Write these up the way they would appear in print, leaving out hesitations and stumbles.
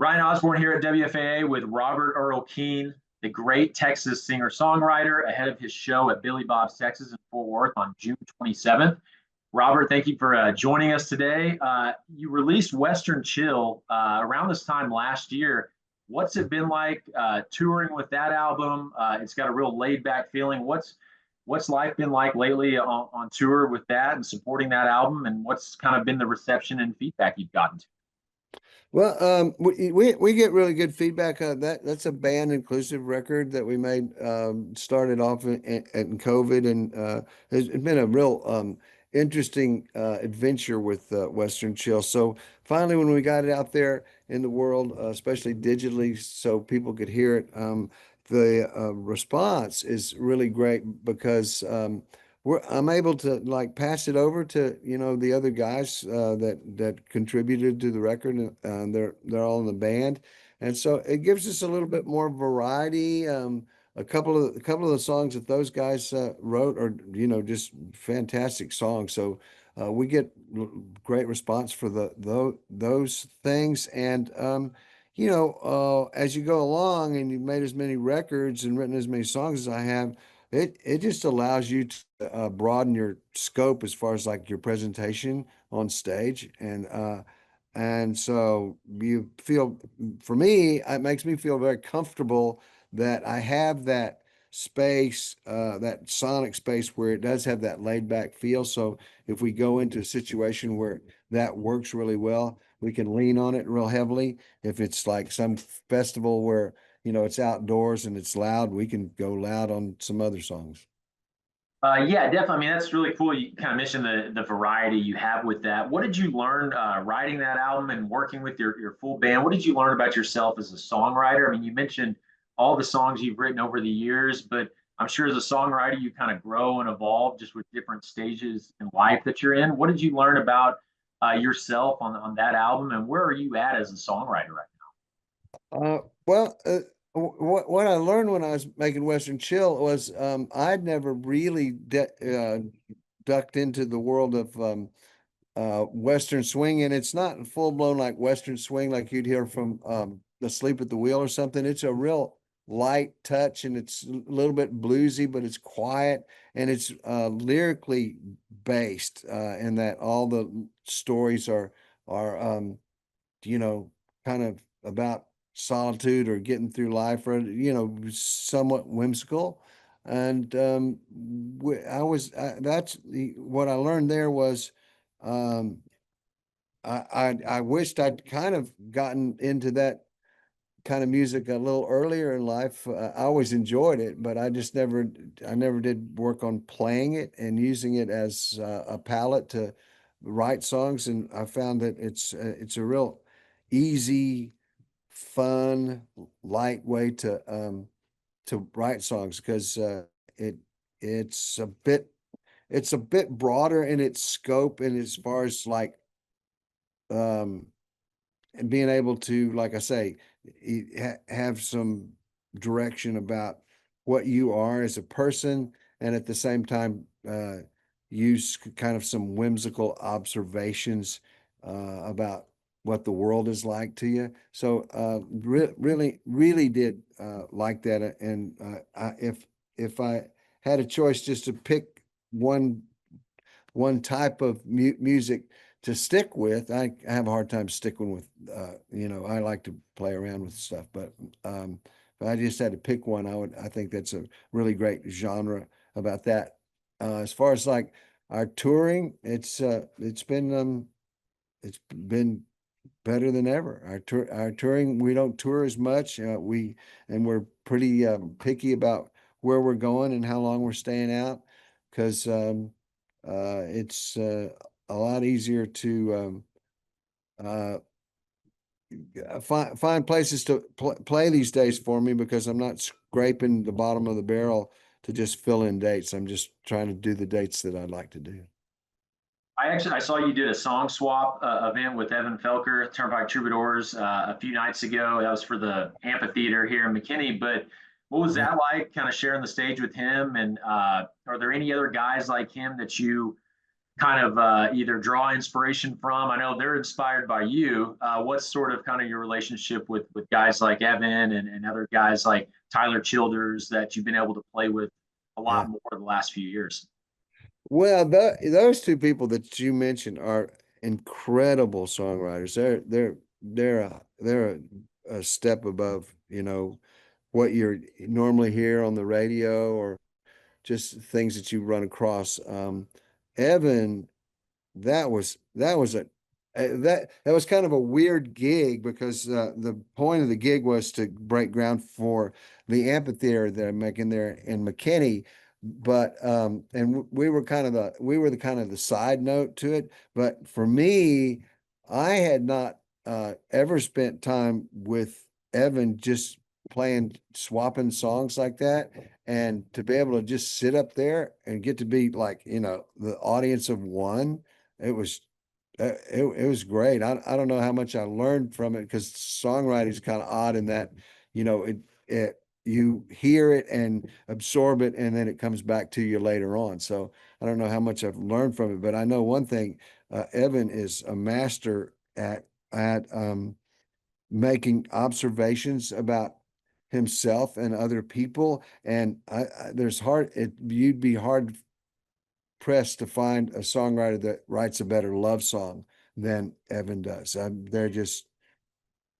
Ryan Osborne here at WFAA with Robert Earl Keen, the great Texas singer-songwriter, ahead of his show at Billy Bob's Texas in Fort Worth on June 27th. Robert, thank you for joining us today. You released Western Chill around this time last year. What's it been like touring with that album? It's got a real laid-back feeling. What's life been like lately on tour with that and supporting that album? And what's kind of been the reception and feedback you've gotten to? Well, we get really good feedback. That's a band inclusive record that we made. Started off in COVID, and it's been a real interesting adventure with Western Chill. So finally, when we got it out there in the world, especially digitally, so people could hear it, the response is really great because I'm able to like pass it over to the other guys that contributed to the record. They're all in the band, and so it gives us a little bit more variety. A couple of the songs that those guys wrote are just fantastic songs. So we get great response for those things, and as you go along and you've made as many records and written as many songs as I have, it just allows you to broaden your scope as far as like your presentation on stage, and so you feel, for me, it makes me feel very comfortable that I have that space, that sonic space where it does have that laid back feel. So if we go into a situation where that works really well, we can lean on it real heavily. If it's like some festival where it's outdoors and it's loud, we can go loud on some other songs. Yeah, definitely. I mean, that's really cool. You kind of mentioned the variety you have with that. What did you learn writing that album and working with your full band? What did you learn about yourself as a songwriter? I mean, you mentioned all the songs you've written over the years, but I'm sure as a songwriter, you kind of grow and evolve just with different stages in life that you're in. What did you learn about yourself on that album, and where are you at as a songwriter right Well, what I learned when I was making Western Chill was I'd never really ducked into the world of Western swing, and it's not full blown like Western swing like you'd hear from Asleep at the Wheel or something. It's a real light touch, and it's a little bit bluesy, but it's quiet, and it's lyrically based in that all the stories are kind of about solitude or getting through life, or somewhat whimsical. And what I learned there was, um I wished I'd kind of gotten into that kind of music a little earlier in life. I always enjoyed it, but I never did work on playing it and using it as a palette to write songs. And I found that it's a real easy, fun, light way to write songs, because it it's a bit it's a bit broader in its scope, and as far as like um and being able to, like I say, have some direction about what you are as a person, and at the same time, use kind of some whimsical observations about what the world is like to you. So, really, really did like that. And if I had a choice just to pick one type of music to stick with, I have a hard time sticking with, I like to play around with stuff, but if I just had to pick one, I think that's a really great genre about that. As far as like our touring, it's been better than ever. Our touring, we don't tour as much. We're pretty picky about where we're going and how long we're staying out, because it's a lot easier to find places to play these days for me, because I'm not scraping the bottom of the barrel to just fill in dates. I'm just trying to do the dates that I'd like to do. I saw you did a song swap event with Evan Felker, Turnpike Troubadours, a few nights ago. That was for the amphitheater here in McKinney. But what was that like, kind of sharing the stage with him? And are there any other guys like him that you kind of either draw inspiration from? I know they're inspired by you. What's sort of kind of your relationship with guys like Evan and other guys like Tyler Childers that you've been able to play with a Yeah. lot more the last few years? Well, those two people that you mentioned are incredible songwriters. They're a step above, what you're normally hear on the radio or just things that you run across. Evan, that was kind of a weird gig because the point of the gig was to break ground for the amphitheater that I'm making there in McKinney. But and we were the kind of the side note to it. But for me, I had not ever spent time with Evan just playing swapping songs like that, and to be able to just sit up there and get to be like, the audience of one. It was it was great. I don't know how much I learned from it because songwriting is kind of odd in that, it you hear it and absorb it and then it comes back to you later on. So I don't know how much I've learned from it, but I know one thing, Evan is a master at making observations about himself and other people. And you'd be hard pressed to find a songwriter that writes a better love song than Evan does. They're just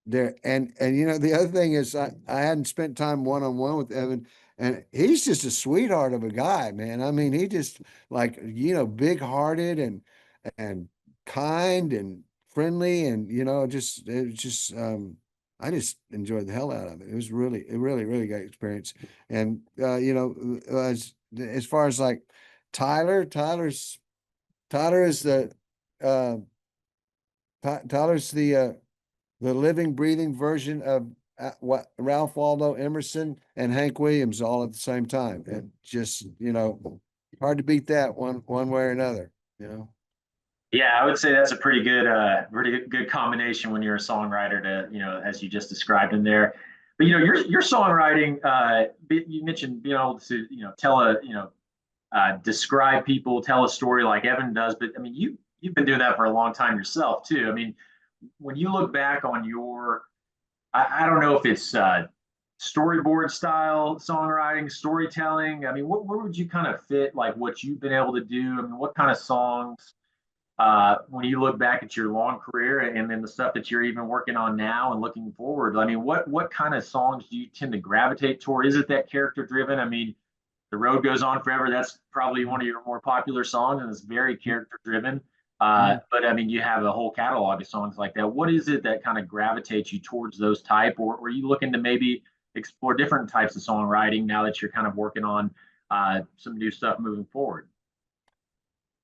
there. And the other thing is I hadn't spent time one on one with Evan, and he's just a sweetheart of a guy, man. I mean, he just like, big hearted and kind and friendly, and just it was just I just enjoyed the hell out of it. It was really a really, really great experience. And as far as like Tyler is uh Tyler's the living, breathing version of what Ralph Waldo Emerson and Hank Williams all at the same time. And just, hard to beat that one way or another, you know. Yeah, I would say that's a pretty good combination when you're a songwriter to, as you just described in there. But your songwriting, you mentioned being able to, tell describe people, tell a story like Evan does. But I mean, you've been doing that for a long time yourself too. I mean, when you look back on I don't know if it's storyboard style songwriting, storytelling. I mean, where would you kind of fit like what you've been able to do? I mean, what kind of songs, when you look back at your long career and then the stuff that you're even working on now and looking forward? I mean, what kind of songs do you tend to gravitate toward? Is it that character driven? I mean, The Road Goes On Forever, that's probably one of your more popular songs and it's very character driven. Yeah. But I mean, you have a whole catalog of songs like that. What is it that kind of gravitates you towards those type, or are you looking to maybe explore different types of songwriting now that you're kind of working on some new stuff moving forward?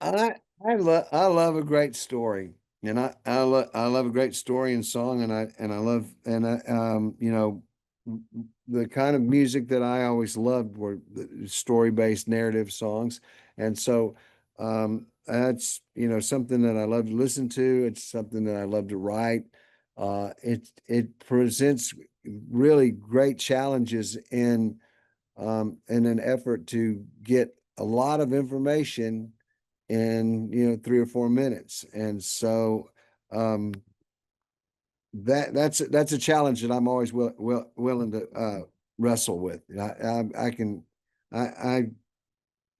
I love a great story, and I love a great story and song, and I love and I the kind of music that I always loved were the story-based narrative songs. And so that's something that I love to listen to. It's something that I love to write. It presents really great challenges in an effort to get a lot of information in 3 or 4 minutes. And so um that's a challenge that I'm always willing to wrestle with. I can I,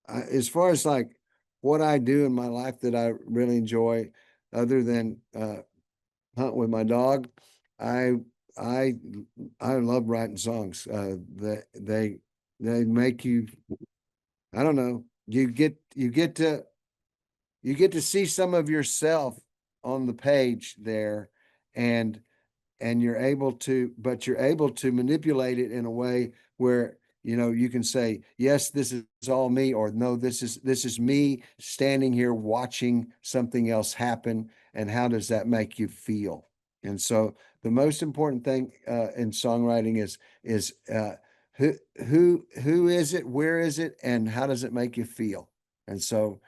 as far as like what I do in my life that I really enjoy, other than hunt with my dog, I I I love writing songs. That they make you, I don't know, you get to see some of yourself on the page there, and you're able to manipulate it in a way where you can say, yes, this is all me, or no, this is me standing here watching something else happen, and how does that make you feel? And so the most important thing in songwriting is who who is it, where is it, and how does it make you feel? And so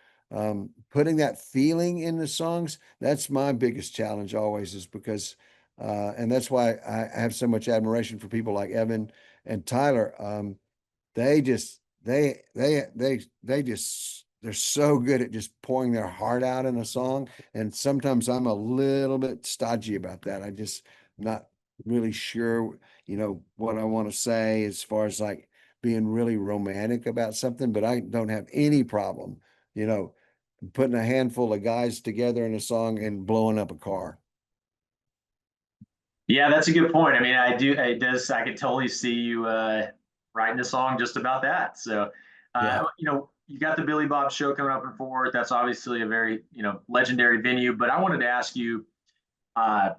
putting that feeling in the songs, that's my biggest challenge always, is because and that's why I have so much admiration for people like Evan and Tyler. They just they're so good at just pouring their heart out in a song. And sometimes I'm a little bit stodgy about that. I just not really sure, what I want to say as far as like being really romantic about something, but I don't have any problem, you know, putting a handful of guys together in a song and blowing up a car. Yeah, that's a good point. I mean, I do. It does. I could totally see you writing a song just about that. So, Yeah. you got the Billy Bob show coming up in Fort Worth. That's obviously a very legendary venue. But I wanted to ask you, uh,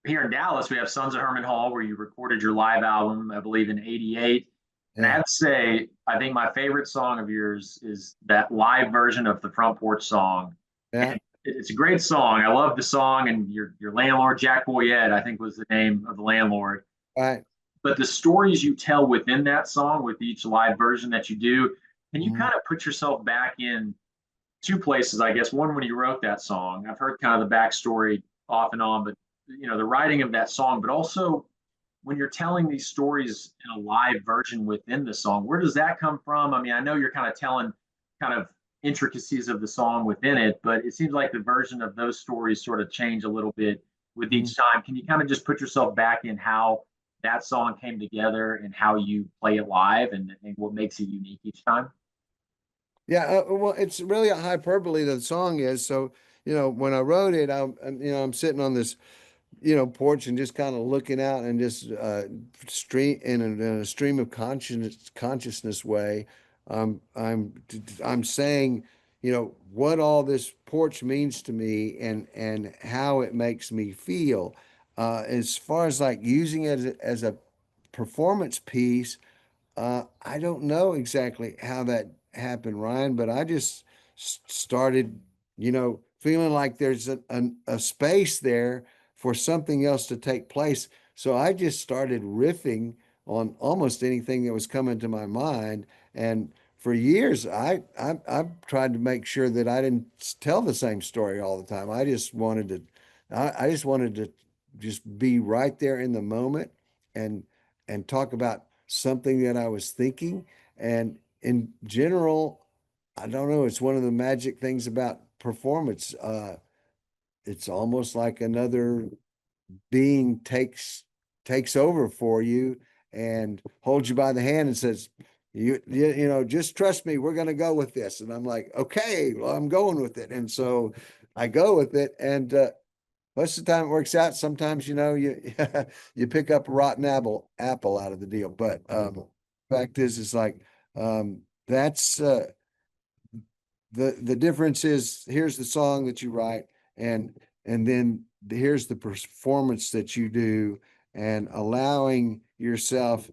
here in Dallas, we have Sons of Herman Hall, where you recorded your live album, I believe, in '88. And I Yeah. have to say, I think my favorite song of yours is that live version of the Front Porch Song. Yeah. And it's a great song. I love the song, and your landlord, Jack Boyette, I think was the name of the landlord. Right. But the stories you tell within that song, with each live version that you do, can you Mhm. kind of put yourself back in two places, I guess. One, when you wrote that song, I've heard kind of the backstory off and on, but the writing of that song, but also when you're telling these stories in a live version within the song, where does that come from? I mean, I know you're kind of telling kind of intricacies of the song within it, but it seems like the version of those stories sort of change a little bit with each Mhm. time. Can you kind of just put yourself back in how that song came together and how you play it live, and what makes it unique each time? Yeah, well, it's really a hyperbole that the song is. So, when I wrote it, I'm sitting on this, porch and just kind of looking out and just stream in a stream of consciousness way. I'm saying, what all this porch means to me and how it makes me feel. As far as like using it as a performance piece. I don't know exactly how that happened, Ryan, but I just started, feeling like there's a space there for something else to take place. So I just started riffing on almost anything that was coming to my mind. And for years, I've tried to make sure that I didn't tell the same story all the time. I just wanted to just be right there in the moment and talk about something that I was thinking. And in general, I don't know, it's one of the magic things about performance. It's almost like another being takes over for you and holds you by the hand and says, just trust me, we're going to go with this. And I'm like, okay, well, I'm going with it. And so I go with it. And most of the time it works out. Sometimes, you you pick up a rotten apple out of the deal. But fact is, it's like that's the difference is here's the song that you write, and then here's the performance that you do, and allowing yourself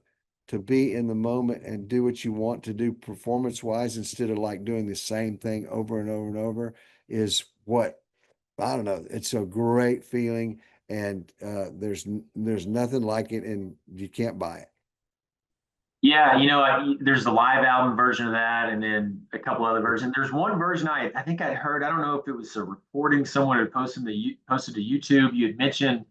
to be in the moment and do what you want to do performance wise instead of like doing the same thing over and over and over is what I don't know. It's a great feeling, and there's nothing like it, and you can't buy it. Yeah, there's the live album version of that, and then a couple other versions. There's one version I think I heard. I don't know if it was a recording someone had posted to YouTube. You had mentioned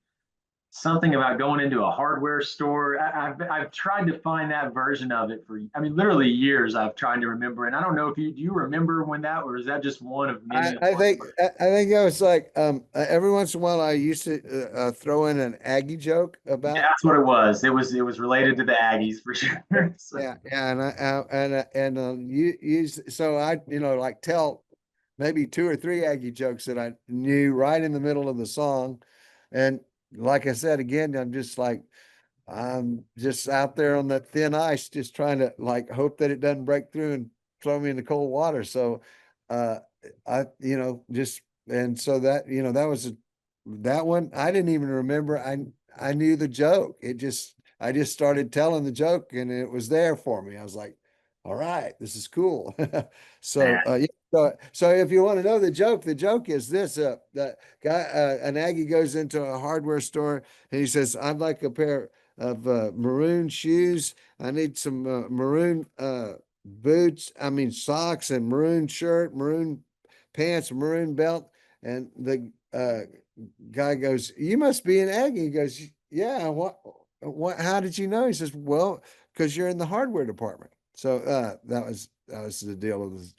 something about going into a hardware store. I've tried to find that version of it for, I mean, literally years. I've tried to remember, and I don't know if you do you remember when that, or is that just one of I, many? I think I think it was like every once in a while I used to throw in an Aggie joke Yeah, about. that's what it was. It was related to the Aggies for sure. So, Yeah, so I like tell maybe two or three Aggie jokes that I knew right in the middle of the song, and like I said again, I'm just out there on that thin ice, just trying to like hope that it doesn't break through and throw me in the cold water. So, uh, just and so that that was that one. I didn't even remember. I knew the joke. I just started telling the joke, and it was there for me. I was like, all right, this is cool. So, man, yeah, so if you want to know the joke is this: the guy, an Aggie goes into a hardware store and he says, "I'd like a pair of maroon shoes. I need some maroon boots. I mean socks and maroon shirt, maroon pants, maroon belt." And the guy goes, "You must be an Aggie." He goes, "Yeah. What? How did you know?" He says, "Well, because you're in the hardware department." So that was the deal of this,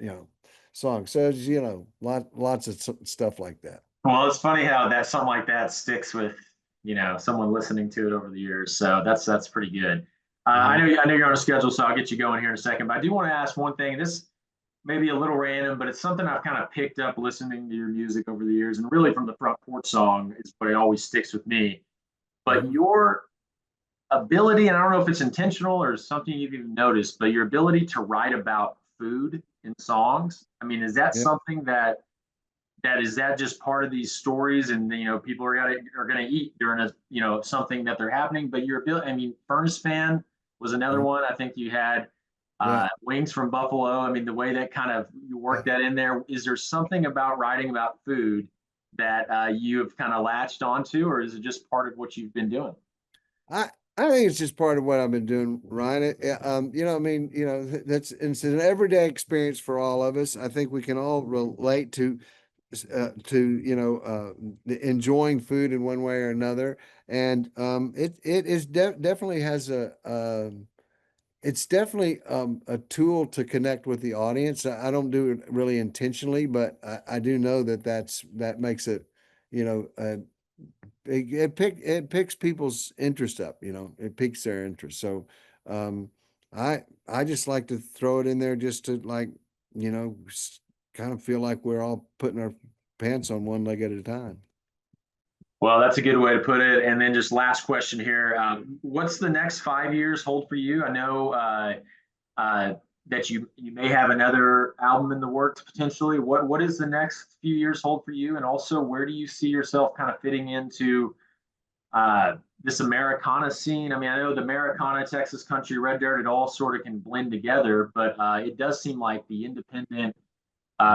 songs. So it's, you know, lots of stuff like that. Well, it's funny how that something like that sticks with, someone listening to it over the years. So that's pretty good. Mhm. I know you're on a schedule, so I'll get you going here in a second. But I do want to ask one thing. This may be a little random, but it's something I've kind of picked up listening to your music over the years, and really from the front porch song is what it always sticks with me. But Mhm. your ability, and I don't know if it's intentional or something you've even noticed, but your ability to write about food in songs. I mean, is that Yeah. something that is that just part of these stories, and people are gonna eat during a something that they're happening, but your ability, I mean, Furnace Fan was another Mhm. one. I think you had Yeah. Wings from Buffalo. I mean, the way that kind of you work Yeah. that in there, is there something about writing about food that you have kind of latched onto, or is it just part of what you've been doing? I I think it's just part of what I've been doing, Ryan. You know, I mean, you know, it's an everyday experience for all of us. I think we can all relate to enjoying food in one way or another, and it is definitely has it's definitely a tool to connect with the audience. I don't do it really intentionally, but I do know that makes it, you know, it picks people's interest up. You know, it piques their interest. So um, I just like to throw it in there just to, like, kind of feel like we're all putting our pants on one leg at a time. Well, that's a good way to put it. And then just last question here. What's the next 5 years hold for you? I know uh, that you may have another album in the works potentially. What does the next few years hold for you? And also, where do you see yourself kind of fitting into this Americana scene? I mean, I know the Americana, Texas country, Red Dirt, it all sort of can blend together, but it does seem like the independent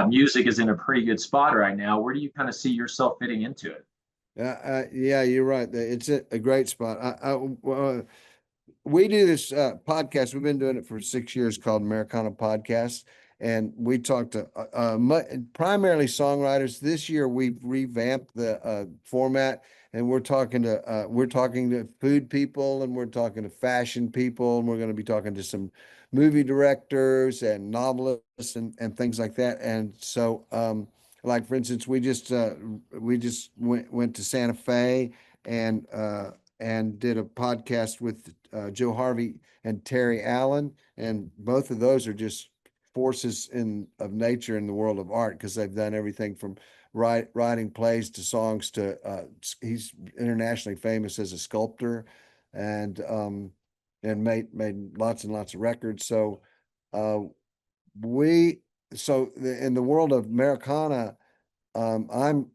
music is in a pretty good spot right now. Where do you kind of see yourself fitting into it? Yeah, you're right. It's a great spot. We do this podcast. We've been doing it for 6 years, called Americana Podcast, and we talk to primarily songwriters. This year, we've revamped the format, and we're talking to food people, and we're talking to fashion people, and we're going to be talking to some movie directors and novelists and things like that. And so, like, for instance, we just went to Santa Fe and did a podcast with Joe Harvey and Terry Allen, and both of those are just forces in of nature in the world of art, because they've done everything from writing plays to songs to he's internationally famous as a sculptor, and made lots and lots of records. So uh, we in the world of Americana, um, I'm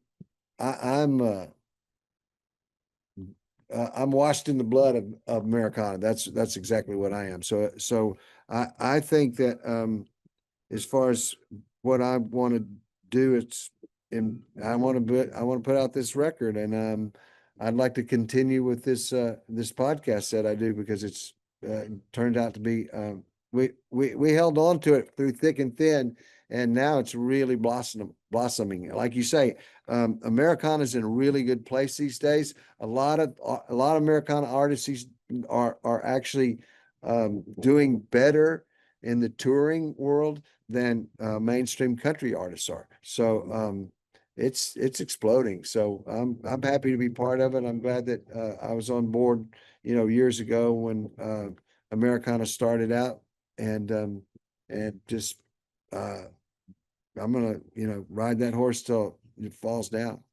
I'm washed in the blood of Americana. That's exactly what I am. So I think that as far as what I want to do, I want to put out this record, and I'd like to continue with this podcast that I do, because it's turned out to be we held on to it through thick and thin, and now it's really blossoming. Like you say, Americana's in a really good place these days. A lot of Americana artists are actually doing better in the touring world than mainstream country artists are. So it's exploding. So I'm happy to be part of it. I'm glad that I was on board, years ago when Americana started out, and just uh, I'm gonna ride that horse till it falls down.